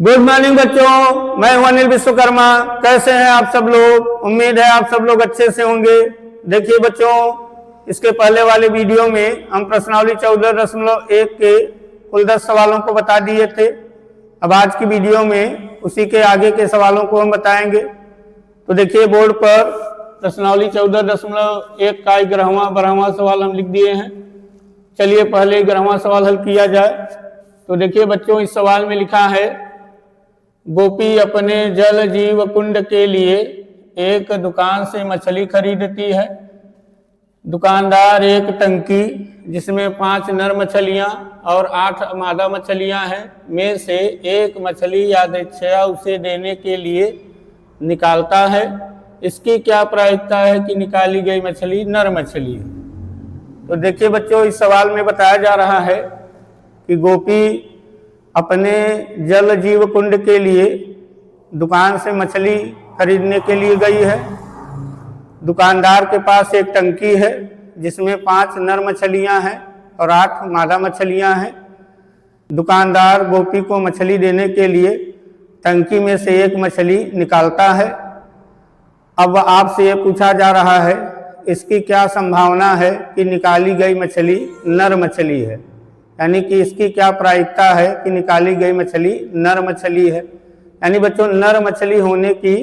Good morning बच्चों, मैं हूं अनिल विश्वकर्मा। कैसे हैं आप सब लोग? उम्मीद है आप सब लोग अच्छे से होंगे। देखिए बच्चों, इसके पहले वाले वीडियो में हम प्रश्नावली 14.1 के कुल 10 सवालों को बता दिए थे। अब आज की वीडियो में उसी के आगे के सवालों को हम बताएंगे। तो देखिए बोर्ड पर प्रश्नावली 14.1 का 11वां सवाल हम लिख दिए हैं। चलिए पहले 11वां सवाल हल किया जाए। तो देखिए बच्चों, इस सवाल में लिखा है, गोपी अपने जल जीव कुंड के लिए एक दुकान से मछली खरीदती है। दुकानदार एक टंकी जिसमें 5 नर मछलियां और 8 मादा मछलियां हैं में से एक मछली यादृच्छया उसे देने के लिए निकालता है। इसकी क्या प्रायिकता है कि निकाली गई मछली नर मछली है? तो देखिए बच्चों, इस सवाल में बताया जा रहा है कि गोपी अपने जल जीव कुंड के लिए दुकान से मछली खरीदने के लिए गई है। दुकानदार के पास एक टंकी है जिसमें 5 नर मछलियां हैं और 8 मादा मछलियां हैं। दुकानदार गोपी को मछली देने के लिए टंकी में से एक मछली निकालता है। अब आपसे ये पूछा जा रहा है, इसकी क्या संभावना है कि निकाली गई मछली नर मछली है, यानी कि इसकी क्या प्रायिकता है कि निकाली गई मछली नर मछली है। यानी बच्चों, नर मछली होने की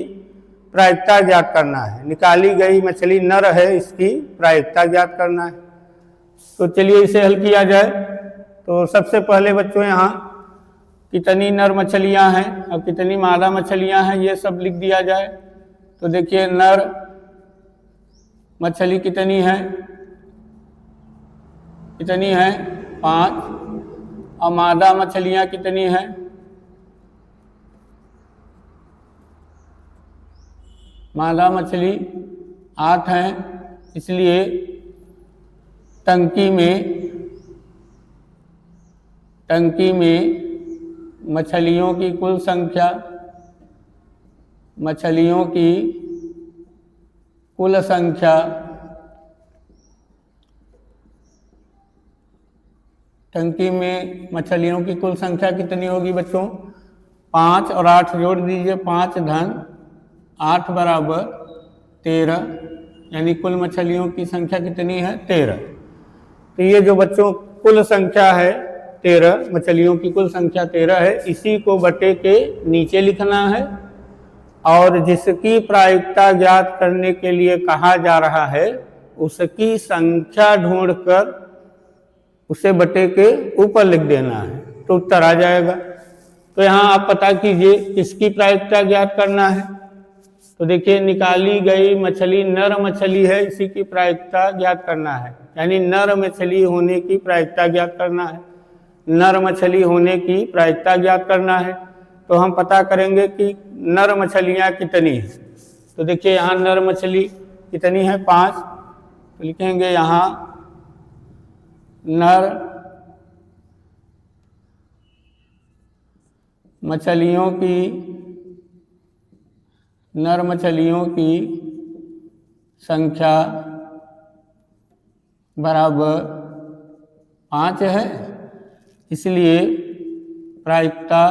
प्रायिकता ज्ञात करना है। निकाली गई मछली नर है, इसकी प्रायिकता ज्ञात करना है। तो चलिए इसे हल किया जाए। तो सबसे पहले बच्चों, यहाँ कितनी नर मछलियां हैं और कितनी मादा मछलियां हैं ये सब लिख दिया जाए। तो देखिए, नर मछली कितनी है 5, और मादा मछलियां कितनी हैं? मादा मछली 8 हैं। इसलिए टंकी में मछलियों की कुल संख्या टंकी में मछलियों की कुल संख्या कितनी होगी बच्चों? 5 और 8 जोड़ दीजिए। 5 धन 8 बराबर 13, यानी कुल मछलियों की संख्या कितनी है? 13। तो ये जो बच्चों कुल संख्या है 13, मछलियों की कुल संख्या 13 है। इसी को बटे के नीचे लिखना है और जिसकी प्रायिकता ज्ञात करने के लिए कहा जा रहा है उसकी संख्या ढूंढकर उसे बटे के ऊपर लिख देना है, तो उत्तर आ जाएगा। तो यहाँ आप पता कीजिए किसकी प्रायिकता ज्ञात करना है। तो देखिए, निकाली गई मछली नर मछली है, इसी की प्रायिकता ज्ञात करना है, यानी नर मछली होने की प्रायिकता ज्ञात करना है। नर मछली होने की प्रायिकता ज्ञात करना है। तो हम पता करेंगे कि नर मछलियाँ कितनी हैं। तो देखिए, यहाँ नर मछली कितनी है? 5। तो लिखेंगे यहाँ नर मछलियों की संख्या बराबर 5 है। इसलिए प्रायिकता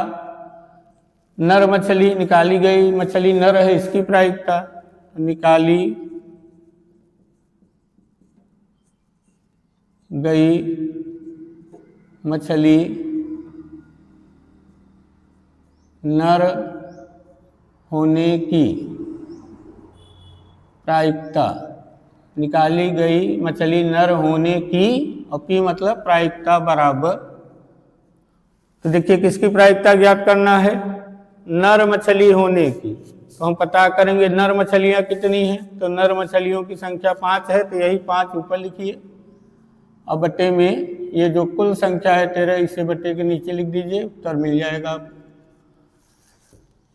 नर मछली, निकाली गई मछली नर है, इसकी प्रायिकता निकाली गई मछली नर होने की प्रायिकता, निकाली गई मछली नर होने की, और की मतलब प्रायिकता बराबर। तो देखिए किसकी प्रायिकता ज्ञात करना है? नर मछली होने की। तो हम पता करेंगे नर मछलियां कितनी हैं। तो नर मछलियों की संख्या 5 है, तो यही 5 ऊपर लिखिए। अब बटे में ये जो कुल संख्या है 13, इसे बटे के नीचे लिख दीजिए, उत्तर मिल जाएगा।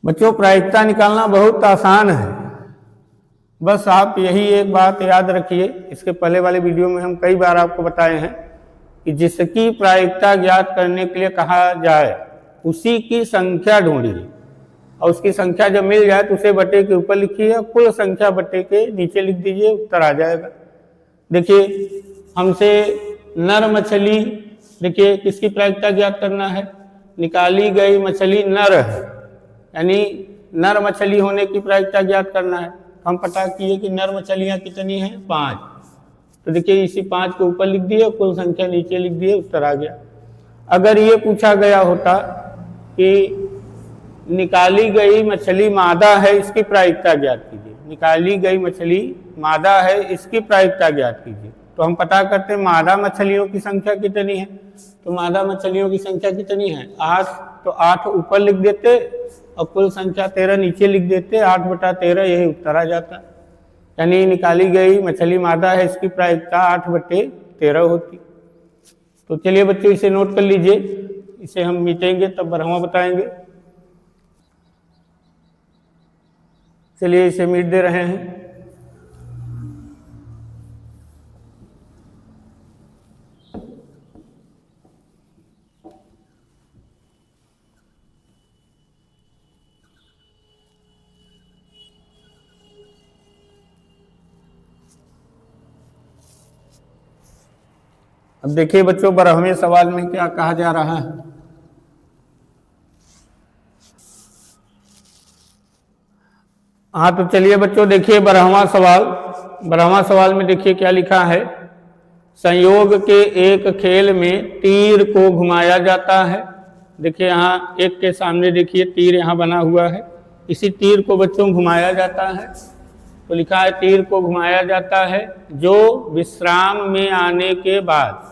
बच्चों, प्रायिकता निकालना बहुत आसान है। बस आप यही एक बात याद रखिए, इसके पहले वाले वीडियो में हम कई बार आपको बताए हैं कि जिसकी प्रायिकता ज्ञात करने के लिए कहा जाए उसी की संख्या ढूंढिए, और उसकी संख्या जब मिल जाए तो उसे बटे के ऊपर लिखिए, कुल संख्या बटे के नीचे लिख दीजिए, उत्तर आ जाएगा। देखिए, हमसे नर मछली, देखिए किसकी प्रायिकता ज्ञात करना है? निकाली गई मछली नर है, यानी नर मछली होने की प्रायिकता ज्ञात करना है। हम पता किए कि नर मछलियां कितनी हैं, 5। तो देखिए इसी 5 को ऊपर लिख दिए, कुल संख्या नीचे लिख दिए, उत्तर आ गया। अगर ये पूछा गया होता कि निकाली गई मछली मादा है, इसकी प्रायिकता ज्ञात कीजिए, निकाली गई मछली मादा है, इसकी प्रायिकता ज्ञात कीजिए, तो हम पता करते हैं मादा मछलियों की संख्या कितनी है। तो मादा मछलियों की संख्या कितनी है, 8। तो 8 ऊपर लिख देते और कुल संख्या 13 नीचे लिख देते, 8/13 यही उत्तर आ जाता। यानी निकाली गई मछली मादा है, इसकी प्रायिकता 8/13 होती। तो चलिए बच्चों इसे नोट कर लीजिए, इसे हम मिटेंगे तब बरहमा बताएंगे। चलिए इसे मिट दे रहे हैं। अब देखिए बच्चों 12वें सवाल में क्या कहा जा रहा है। हाँ तो चलिए बच्चों देखिए 12वां सवाल में देखिए क्या लिखा है। संयोग के एक खेल में तीर को घुमाया जाता है। देखिए यहाँ एक के सामने देखिए तीर यहाँ बना हुआ है, इसी तीर को बच्चों घुमाया जाता है। तो लिखा है तीर को घुमाया जाता है जो विश्राम में आने के बाद,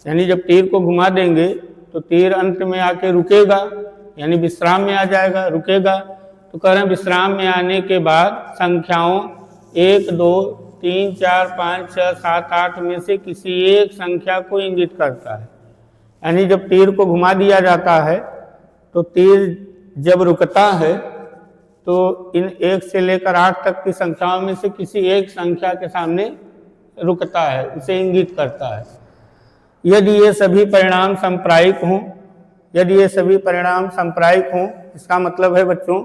यानी जब तीर को घुमा देंगे तो तीर अंत में आके रुकेगा, यानी विश्राम में आ जाएगा, रुकेगा। तो कह रहे हैं विश्राम में आने के बाद संख्याओं 1, 2, 3, 4, 5, 6, 7, 8 में से किसी एक संख्या को इंगित करता है। यानी जब तीर को घुमा दिया जाता है तो तीर जब रुकता है तो इन 1 से लेकर 8 तक की संख्याओं में से किसी एक संख्या के सामने रुकता है, इसे इंगित करता है। यदि ये सभी परिणाम सांप्रायिक हों, यदि ये सभी परिणाम सांप्रायिक हों, इसका मतलब है बच्चों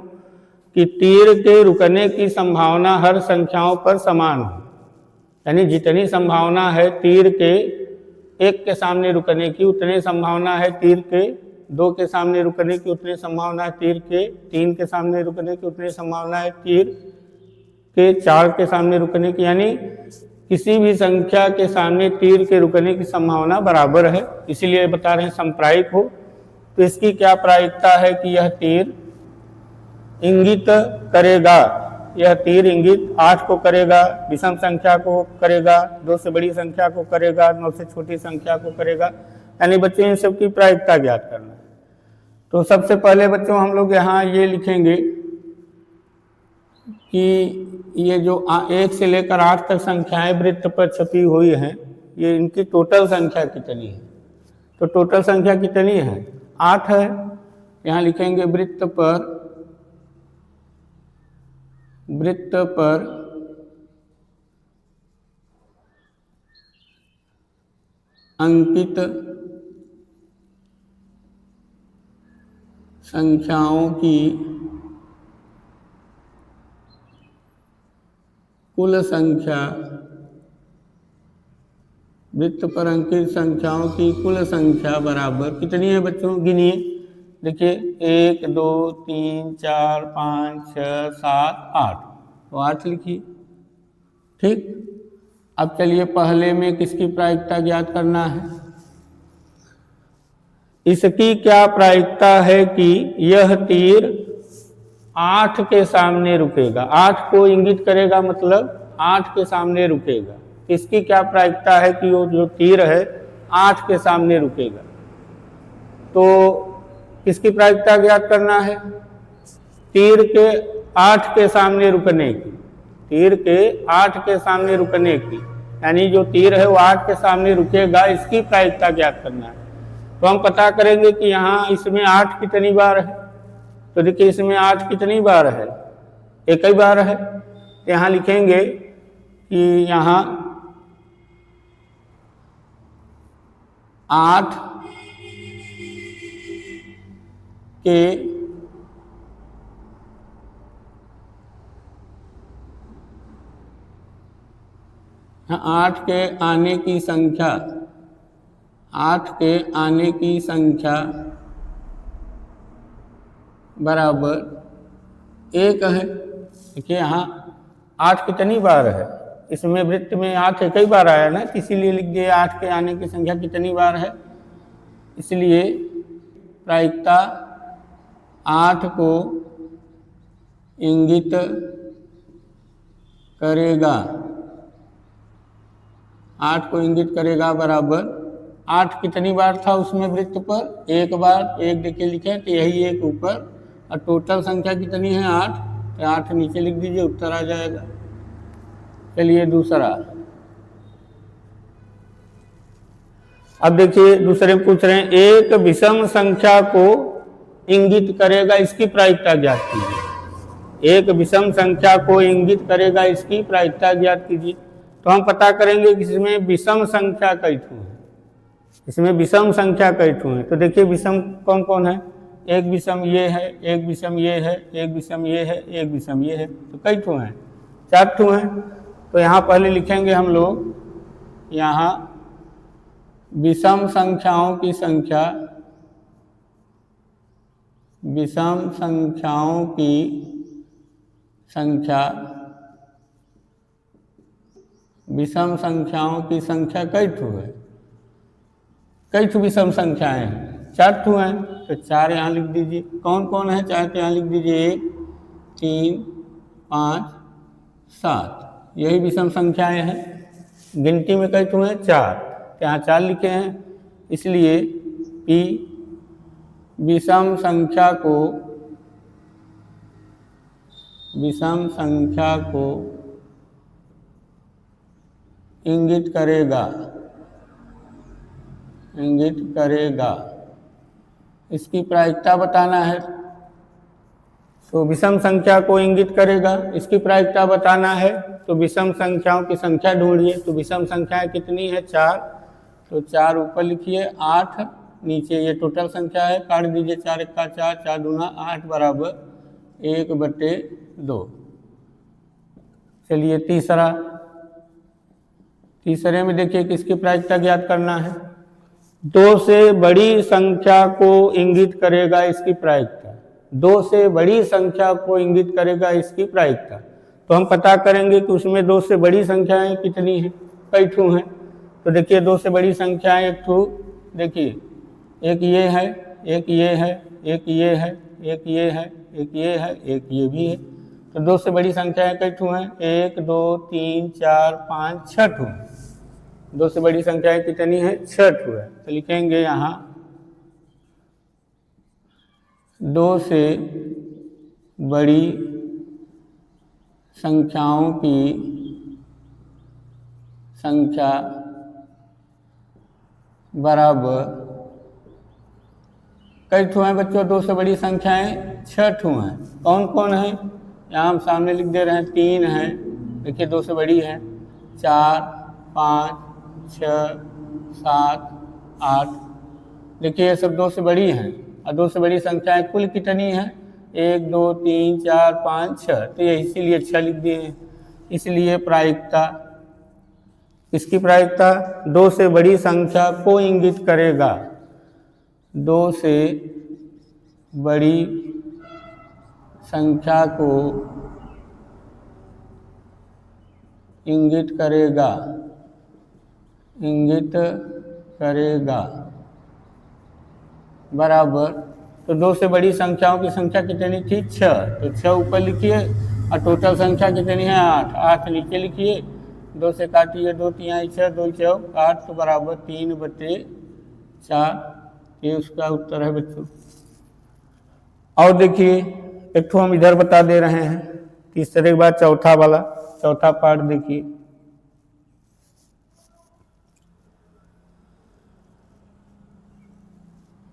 कि तीर के रुकने की संभावना हर संख्याओं पर समान हो। यानी जितनी संभावना है तीर के 1 के सामने रुकने की, उतनी संभावना है तीर के 2 के सामने रुकने की, उतनी संभावना है तीर के 3 के सामने रुकने की, उतनी संभावना है तीर के 4 के सामने रुकने की। यानी किसी भी संख्या के सामने तीर के रुकने की संभावना बराबर है, इसीलिए बता रहे हैं सांप्रायिक हो। तो इसकी क्या प्रायिकता है कि यह तीर इंगित करेगा, यह तीर इंगित 8 को करेगा, विषम संख्या को करेगा, 2 से बड़ी संख्या को करेगा, 9 से छोटी संख्या को करेगा। यानी बच्चों इन सब की प्रायिकता ज्ञात करना है। तो सबसे पहले बच्चों हम लोग यहाँ ये लिखेंगे कि ये जो 1 से लेकर 8 तक संख्याएं वृत्त पर छपी हुई हैं, ये इनकी टोटल संख्या कितनी है। तो टोटल संख्या कितनी है, 8 है। यहाँ लिखेंगे वृत्त पर अंकित संख्याओं की कुल संख्या, वृत्त पर अंकित संख्याओं की कुल संख्या बराबर कितनी है बच्चों, गिनिए। देखिए 1, 2, 3, 4, 5, 6, 7, 8, तो 8 लिखिए। ठीक, अब चलिए पहले में किसकी प्रायिकता ज्ञात करना है। इसकी क्या प्रायिकता है कि यह तीर 8 के सामने रुकेगा, 8 को इंगित करेगा, मतलब 8 के सामने रुकेगा। इसकी क्या प्रायिकता है कि वो जो तीर है 8 के सामने रुकेगा। तो किसकी प्रायिकता ज्ञात करना है, तीर के 8 के सामने रुकने की, तीर के 8 के सामने रुकने की, यानी जो तीर है वो 8 के सामने रुकेगा, इसकी प्रायिकता ज्ञात करना है। तो हम पता करेंगे कि यहाँ इसमें 8 कितनी बार है। तो देखिए इसमें 8 कितनी बार है, एक ही बार है। यहाँ लिखेंगे कि यहाँ 8 के 8 के आने की संख्या, 8 के आने की संख्या बराबर 1 है। देखिए यहाँ 8 कितनी बार है, इसमें वृत्त में 8 कई बार आया ना, इसीलिए लिख दिए 8 के आने की संख्या कितनी बार है, इसलिए प्रायिकता 8 को इंगित करेगा, 8 को इंगित करेगा बराबर 8 कितनी बार था उसमें वृत्त पर, 1 बार, 1 देखिए लिखे तो यही 1 ऊपर, और टोटल संख्या कितनी है 8, तो 8 नीचे लिख दीजिए, उत्तर आ जाएगा। चलिए दूसरा, अब देखिए दूसरे में पूछ रहे हैं एक विषम संख्या को इंगित करेगा, इसकी प्रायिकता ज्ञात कीजिए। एक विषम संख्या को इंगित करेगा, इसकी प्रायिकता ज्ञात कीजिए। तो हम पता करेंगे कि इसमें विषम संख्या कई ठो है, इसमें विषम संख्या कई ठो है। तो देखिए विषम कौन कौन है, एक विषम ये है, एक विषम ये है, एक विषम ये है, एक विषम ये है, तो कई ठो हैं, 4 ठो हैं। तो यहाँ पहले लिखेंगे हम लोग, यहाँ विषम संख्याओं की संख्या, विषम संख्याओं की संख्या, विषम संख्याओं की संख्या कई ठो है, कई ठो विषम संख्याएं हैं, 4 ठो हैं। तो 4 यहाँ लिख दीजिए, कौन कौन है, चाहे तो यहाँ लिख दीजिए 1, 3, 5, 7, यही विषम संख्याएं हैं। गिनती में कई ठो हैं 4, तो यहाँ 4 लिखे हैं, इसलिए P विषम संख्या को, विषम संख्या को इंगित करेगा, इंगित करेगा, इसकी प्रायिकता बताना है। तो विषम संख्या को इंगित करेगा, इसकी प्रायिकता बताना है, तो विषम संख्याओं की संख्या ढूंढिए। तो विषम संख्याएं कितनी है 4, तो 4 ऊपर लिखिए, 8 नीचे, ये टोटल संख्या है, काट दीजिए, 4 एक्का 4, 4 दूना 8 बराबर 1/2। चलिए तीसरा, तीसरे में देखिए किसकी प्रायिकता ज्ञात करना है, 2 से बड़ी संख्या को इंगित करेगा, इसकी प्रायिकता, 2 से बड़ी संख्या को इंगित करेगा, इसकी प्रायिकता। तो हम पता करेंगे कि उसमें 2 से बड़ी संख्याएं कितनी हैं, कई ठो हैं। तो देखिए 2 से बड़ी संख्याएं, एक ठो देखिए, एक ये है, एक ये है, एक ये है, एक ये है, एक ये है, एक ये भी है। तो 2 से बड़ी संख्याएं कई ठो हैं, 1, 2, 3, 4, 5, 6 ठो। 2 से बड़ी संख्याएं कितनी है, 6 ठो है। तो लिखेंगे यहाँ 2 से बड़ी संख्याओं की संख्या बराबर, कई ठो हैं बच्चों 2 से बड़ी संख्याएं, 6 ठो हैं। कौन कौन है, यहाँ हम सामने लिख दे रहे हैं, 3 है, देखिए 2 से बड़ी है, 4, 5, 6, 7, 8, देखिए ये सब 2 से बड़ी हैं। और 2 से बड़ी संख्याएं कुल कितनी हैं, 1, 2, 3, 4, 5, 6, तो ये इसीलिए 6 लिख दिए हैं। इसलिए प्रायिकता, इसकी प्रायिकता 2 से बड़ी संख्या को इंगित करेगा, 2 से बड़ी संख्या को इंगित करेगा, इंगित करेगा बराबर, तो 2 से बड़ी संख्याओं की संख्या कितनी थी 6, तो 6 ऊपर लिखिए, और टोटल संख्या कितनी है 8, 8 नीचे लिखिए, 2 से काटिए, 2 3 6, 2 4 8, तो बराबर 3/4, ये उसका उत्तर है बच्चों। और देखिए एक ठो हम इधर बता दे रहे हैं, तीसरे के बाद चौथा वाला, चौथा पार्ट देखिए,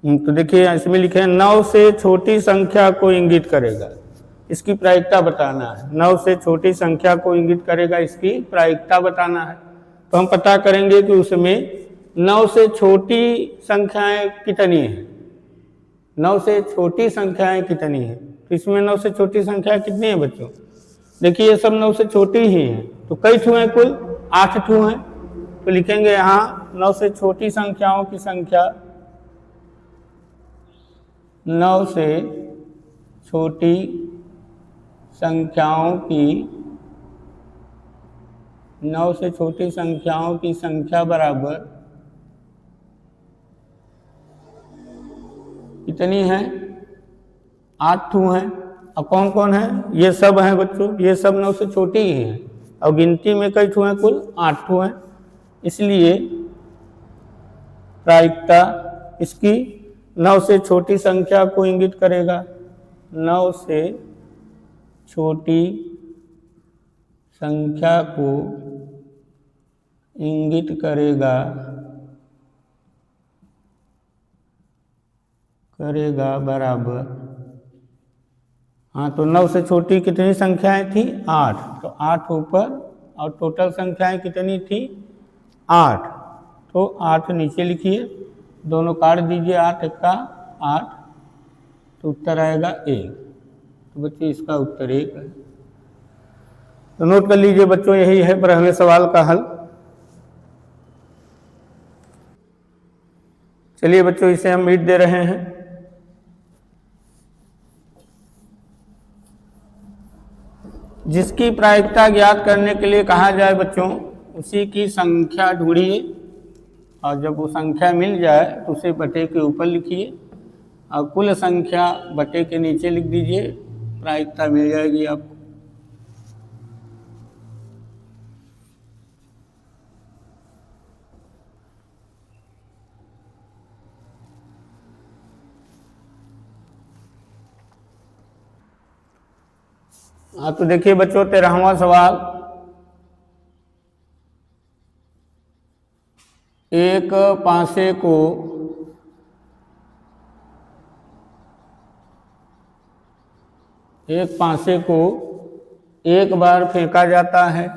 तो देखिए इसमें लिखे हैं 9 से छोटी संख्या को इंगित करेगा, इसकी प्रायिकता बताना है। 9 से छोटी संख्या को इंगित करेगा, इसकी प्रायिकता बताना है। तो हम पता करेंगे कि उसमें 9 से छोटी संख्याएं कितनी हैं, 9 से छोटी संख्याएं कितनी हैं। तो इसमें 9 से छोटी संख्याएं कितनी हैं बच्चों, देखिए ये सब 9 से छोटी ही हैं। तो कई ठो हैं, कुल 8 ठो हैं। तो लिखेंगे यहाँ 9 से छोटी संख्याओं की संख्या, 9 से छोटी संख्याओं की 9 से छोटी संख्याओं की संख्या बराबर कितनी है? 8 ठू हैं। अब कौन कौन है? ये सब हैं बच्चों, ये सब 9 से छोटी ही हैं और गिनती में कई ठू हैं? कुल 8 ठू हैं। इसलिए प्रायिकता इसकी 9 से छोटी संख्या को इंगित करेगा। 9 से छोटी संख्या को इंगित करेगा बराबर, हाँ तो 9 से छोटी कितनी संख्याएं थी? 8। तो 8 ऊपर और टोटल संख्याएं कितनी थी? 8। तो 8 नीचे लिखिए, दोनों काट दीजिए, 8 का 8, तो उत्तर आएगा 1। तो बच्चों इसका उत्तर 1 है। तो नोट कर लीजिए बच्चों, यही है 12वें सवाल का हल। चलिए बच्चों इसे हम मिट दे रहे हैं। जिसकी प्रायिकता ज्ञात करने के लिए कहा जाए बच्चों, उसी की संख्या ढूंढिए और जब वो संख्या मिल जाए तो उसे बटे के ऊपर लिखिए और कुल संख्या बटे के नीचे लिख दीजिए, प्रायिकता मिल जाएगी आपको। हाँ तो देखिए बच्चों 13वां सवाल, एक पासे को एक बार फेंका जाता है।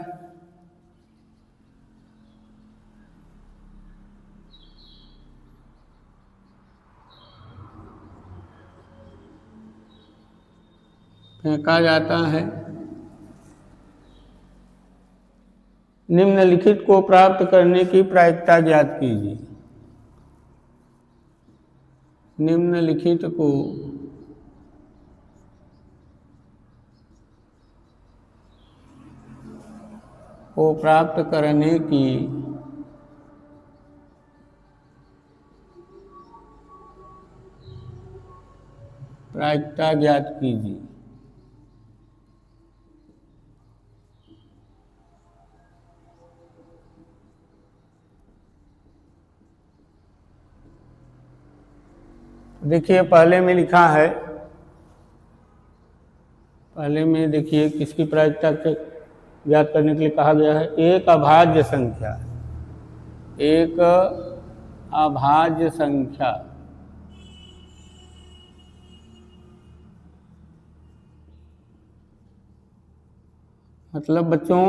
निम्नलिखित को प्राप्त करने की प्रायिकता ज्ञात कीजिए। निम्नलिखित को प्राप्त करने की प्रायिकता ज्ञात कीजिए। देखिए पहले में लिखा है, पहले में देखिए किसकी प्रायिकता ज्ञात करने के लिए कहा गया है? एक अभाज्य संख्या। एक अभाज्य संख्या मतलब बच्चों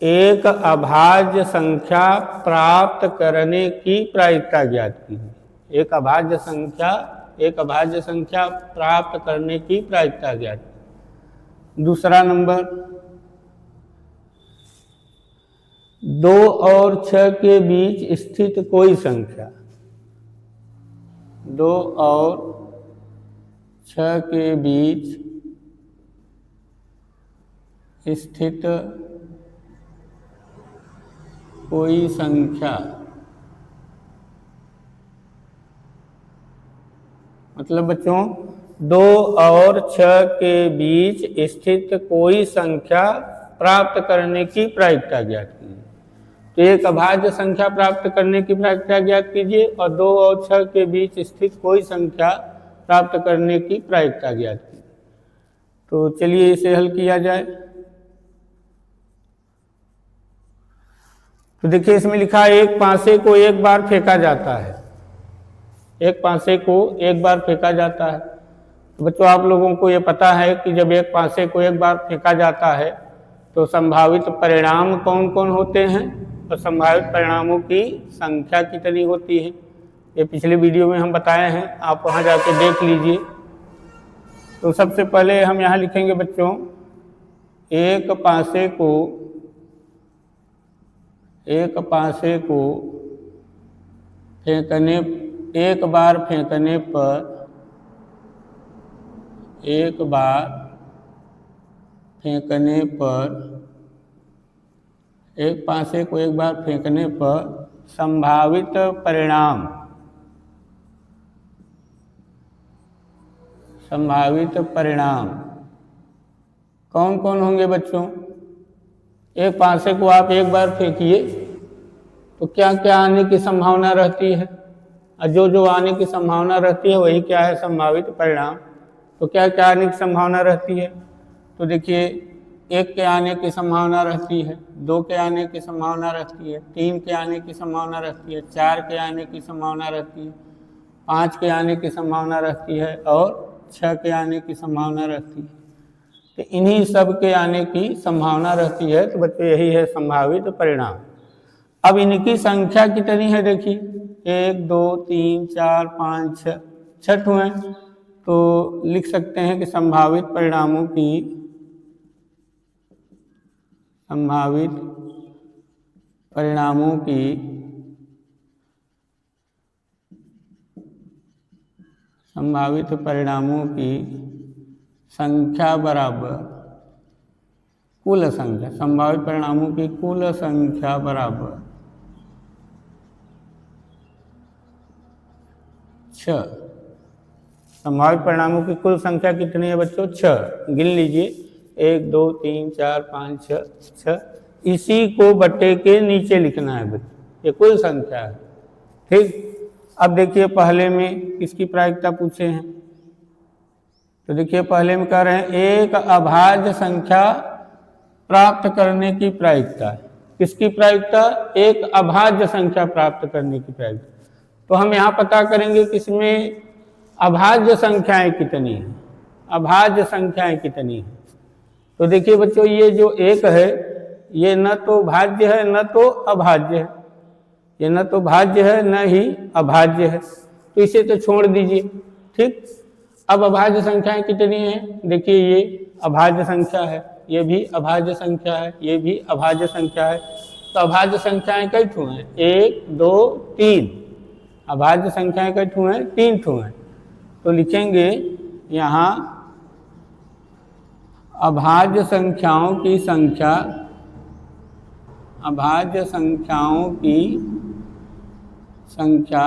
एक अभाज्य संख्या प्राप्त करने की प्रायिकता ज्ञात कीजिए। एक अभाज्य संख्या प्राप्त करने की प्रायिकता ज्ञात। दूसरा नंबर, 2 और 6 के बीच स्थित कोई संख्या। 2 और 6 के बीच स्थित कोई संख्या मतलब बच्चों 2 और 6 के बीच स्थित कोई संख्या प्राप्त करने की प्रायिकता ज्ञात कीजिए। तो एक अभाज्य संख्या प्राप्त करने की प्रायिकता ज्ञात कीजिए और 2 और 6 के बीच स्थित कोई संख्या प्राप्त करने की प्रायिकता ज्ञात कीजिए। तो चलिए इसे हल किया जाए। तो देखिए इसमें लिखा है एक पासे को एक बार फेंका जाता है। एक पासे को एक बार फेंका जाता है। तो बच्चों आप लोगों को ये पता है कि जब एक पासे को एक बार फेंका जाता है तो संभावित परिणाम कौन कौन होते हैं और संभावित परिणामों की संख्या कितनी होती है। ये पिछले वीडियो में हम बताए हैं, आप वहाँ जाके देख लीजिए। तो सबसे पहले हम यहाँ लिखेंगे बच्चों, एक पासे को फेंकने एक बार फेंकने पर एक बार फेंकने पर, एक पासे को एक बार फेंकने पर संभावित परिणाम, संभावित परिणाम कौन कौन होंगे बच्चों? एक पासे को आप एक बार फेंकिए तो क्या क्या आने की संभावना रहती है, और जो जो आने की संभावना रहती है वही क्या है? संभावित परिणाम। तो क्या क्या आने की संभावना रहती है? तो देखिए, एक के आने की संभावना रहती है, दो के आने की संभावना रहती है, तीन के आने की संभावना रहती है, चार के आने की संभावना रहती है, पाँच के आने की संभावना रहती है और छः के आने की संभावना रहती है। तो इन्हीं सब के आने की संभावना रहती है। तो बच्चों यही है संभावित परिणाम। अब इनकी संख्या कितनी है देखिए, 1 2 3 4 5 6, छठ हुए। तो लिख सकते हैं कि संभावित परिणामों की, संभावित परिणामों की संभावित परिणामों की संख्या बराबर कुल संख्या, संभावित परिणामों की कुल संख्या बराबर 6। संभावित परिणामों की कुल संख्या कितनी है बच्चों? 6। गिन लीजिए, 1 2 3 4 5 6। इसी को बट्टे के नीचे लिखना है बच्चों, ये कुल संख्या है। ठीक, अब देखिए पहले में किसकी प्रायिकता पूछे हैं। तो देखिए पहले में कह रहे हैं एक अभाज्य संख्या प्राप्त करने की प्रायिकता। किसकी प्रायिकता? एक अभाज्य संख्या प्राप्त करने की प्रायिकता। तो हम यहाँ पता करेंगे कि इसमें अभाज्य संख्याएं कितनी हैं, अभाज्य संख्याएं कितनी हैं। तो देखिए बच्चों, ये जो एक है ये न तो भाज्य है न तो अभाज्य है, ये न तो भाज्य है न ही अभाज्य है, तो इसे तो छोड़ दीजिए। ठीक, अब अभाज्य संख्याएं कितनी हैं? देखिए ये अभाज्य संख्या है, ये भी अभाज्य संख्या है, ये भी अभाज्य संख्या है। तो अभाज्य संख्याएं कई ठो हैं? 1 2 3। अभाज्य संख्याएं कई ठो हैं? 3 ठो हैं। तो लिखेंगे यहाँ अभाज्य संख्याओं की संख्या, अभाज्य संख्याओं की संख्या,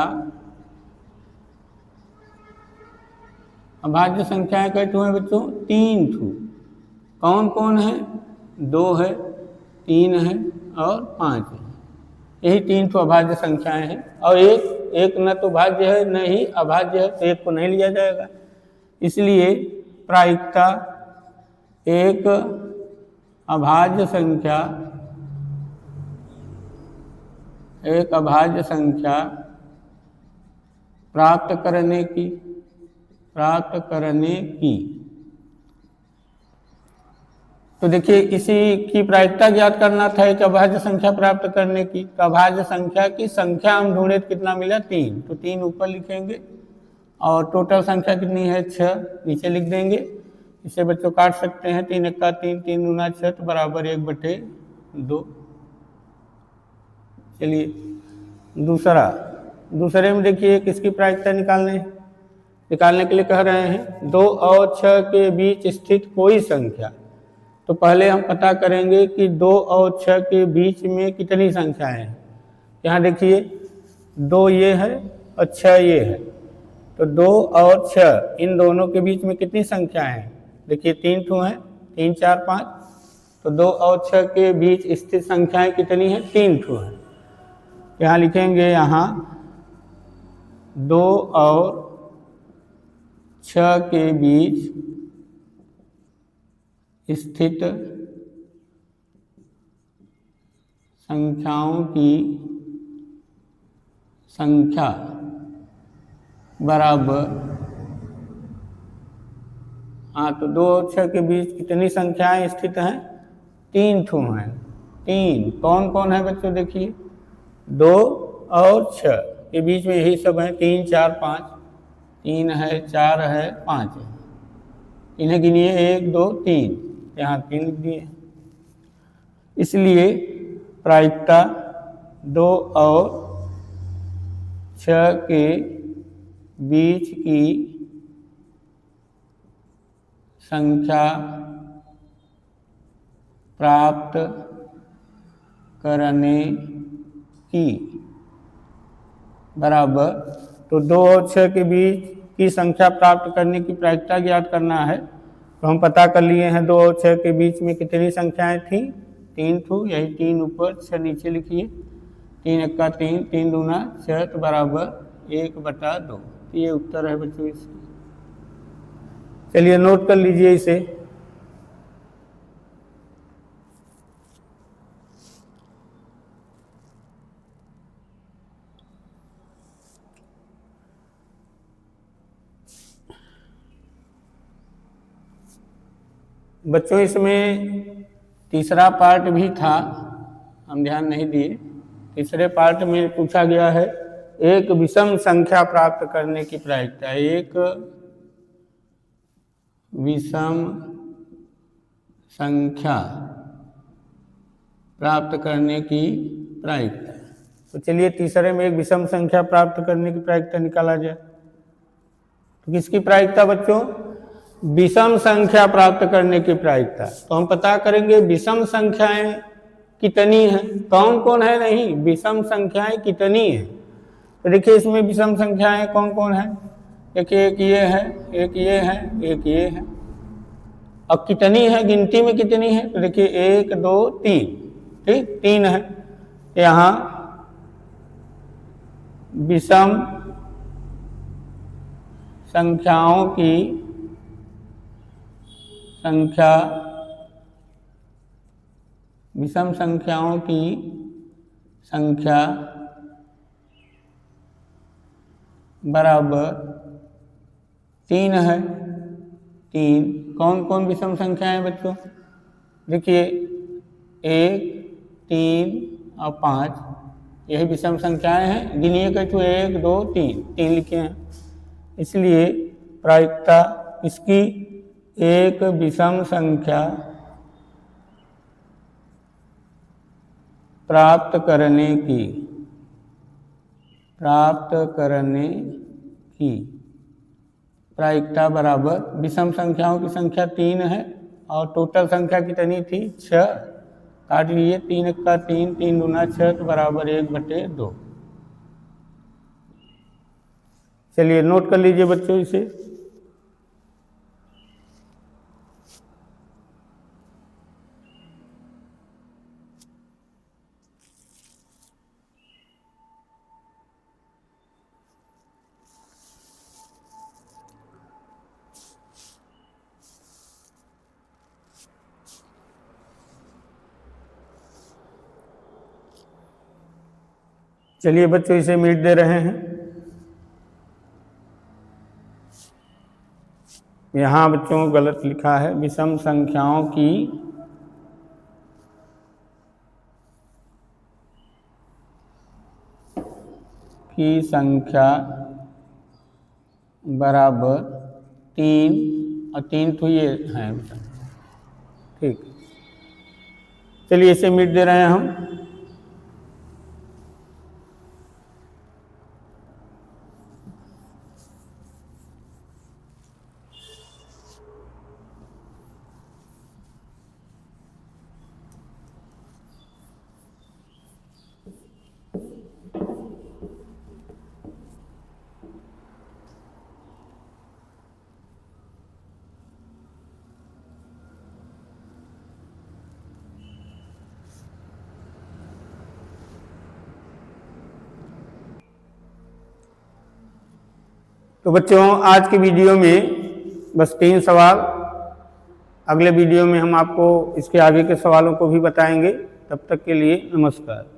अभाज्य संख्याएं कई ठो हैं बच्चों? 3 ठो। कौन कौन है? 2 है, 3 है और 5 है। यही 3 ठो अभाज्य संख्याएं हैं। और एक न तो भाज्य है न ही अभाज्य है, तो एक को नहीं लिया जाएगा। इसलिए प्रायिकता एक अभाज्य संख्या, एक अभाज्य संख्या प्राप्त करने की, प्राप्त करने की। तो देखिए इसी की प्रायिकता ज्ञात करना था एक अभाज्य संख्या प्राप्त करने की। तो अभाज्य संख्या की संख्या हम ढूंढे तो कितना मिला? 3। तो 3 ऊपर लिखेंगे और टोटल संख्या कितनी है? 6 नीचे लिख देंगे। इसे बच्चों काट सकते हैं, 3 1 3 3 दूना 6 तो बराबर 1/2। चलिए दूसरे में देखिए किसकी प्रायिकता निकालने के लिए कह रहे हैं 2 और 6 के बीच स्थित कोई संख्या। तो पहले हम पता करेंगे कि 2 और 6 के बीच में कितनी संख्याएं हैं। यहाँ देखिए 2 ये है और 6 ये है, तो 2 और 6 इन दोनों के बीच में कितनी संख्याएं हैं? देखिए 3 ठो हैं, 3 4 5। तो 2 और 6 के बीच स्थित संख्याएं कितनी हैं? 3 ठो हैं। यहाँ लिखेंगे, यहाँ 2 और 6 के बीच स्थित संख्याओं की संख्या बराबर, हाँ तो 2 और 6 के बीच कितनी संख्याएं स्थित हैं? 3 ठो हैं। 3 कौन कौन है बच्चों? देखिए 2 और 6 के बीच में यही सब हैं, 3 4 5। 3 है, 4 है, 5 है। इन्हें गिनिए 1 2 3, यहाँ 3 लिख दिए। इसलिए प्रायिकता 2 और 6 के बीच की संख्या प्राप्त करने की बराबर, तो 2 और 6 के बीच की संख्या प्राप्त करने की प्रायिकता ज्ञात करना है। तो हम पता कर लिए हैं 2 और 6 के बीच में कितनी संख्याएं थी, 3 थी, यही 3 ऊपर 6 नीचे लिखिए, 3 एक्का 3, 3 दूना 6 तो बराबर 1/2। ये उत्तर है बच्चों इसका। चलिए नोट कर लीजिए इसे। बच्चों इसमें तीसरा पार्ट भी था, हम ध्यान नहीं दिए। तीसरे पार्ट में पूछा गया है एक विषम संख्या प्राप्त करने की प्रायिकता, एक विषम संख्या प्राप्त करने की प्रायिकता। तो चलिए तीसरे में एक विषम संख्या प्राप्त करने की प्रायिकता निकाला जाए। तो किसकी प्रायिकता बच्चों, विषम संख्या प्राप्त करने की प्रायिकता। तो हम पता करेंगे विषम संख्याएं कितनी हैं, कौन कौन है, नहीं विषम संख्याएं कितनी हैं। तो देखिए इसमें विषम संख्याएं कौन कौन है, देखिए एक ये है, एक ये है, एक ये है। अब कितनी है, गिनती में कितनी है, तो देखिए 1 2 3, ठीक 3 है। यहाँ विषम संख्याओं की संख्या, विषम संख्याओं की संख्या बराबर 3 है। 3 कौन कौन विषम संख्या है बच्चों, देखिए 1 3 और 5, यही विषम संख्याएं हैं। गिनिए कि तो 1 2 3 लिखे हैं, इसलिए प्रायिकता इसकी एक विषम संख्या प्राप्त करने की प्रायिकता बराबर, विषम संख्याओं की संख्या 3 है और टोटल संख्या कितनी थी 6, काट लीजिए 3 एक्का 3, 3 दूना 6 तो बराबर 1/2। चलिए नोट कर लीजिए बच्चों इसे। चलिए बच्चों इसे मिट दे रहे हैं। यहाँ बच्चों गलत लिखा है, विषम संख्याओं की संख्या बराबर 3 और 3 तो ये हैं, ठीक। चलिए इसे मिट दे रहे हैं हम। तो बच्चों आज की वीडियो में बस 3 सवाल, अगले वीडियो में हम आपको इसके आगे के सवालों को भी बताएंगे। तब तक के लिए नमस्कार।